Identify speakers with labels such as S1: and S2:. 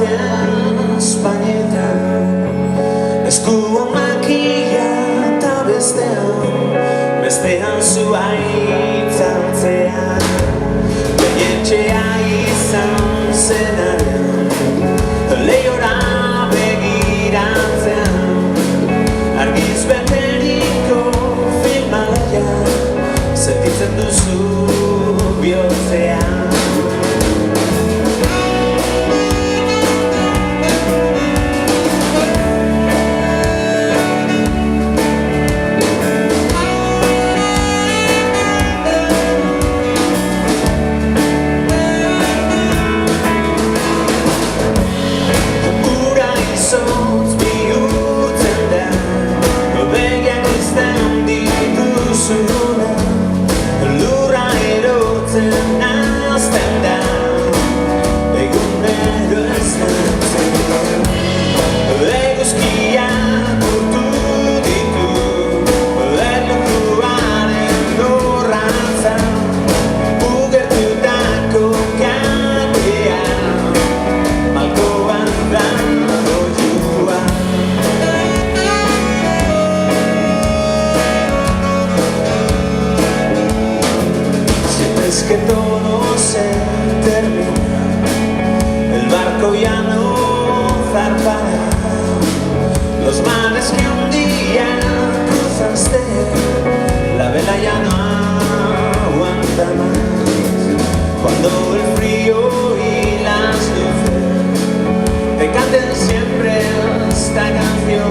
S1: baten espainetan, eskuan makila eta bestean zuhaitz hartzean, baietxea izan zenaren, lehiora begiratzean, argiz beteriko filmaia, sentitzen duzu bihotzean. Lurra erortzen azten da, egunero ez nantzen. Eguzkiak urtu ditu, erlojuaren lorratza, ugertutako katea, malkoan da oiua. Que todo se termina, el barco ya no zarpará, los mares que un día cruzaste, la vela ya no aguanta más, cuando el frío y las luces te canten siempre esta canción.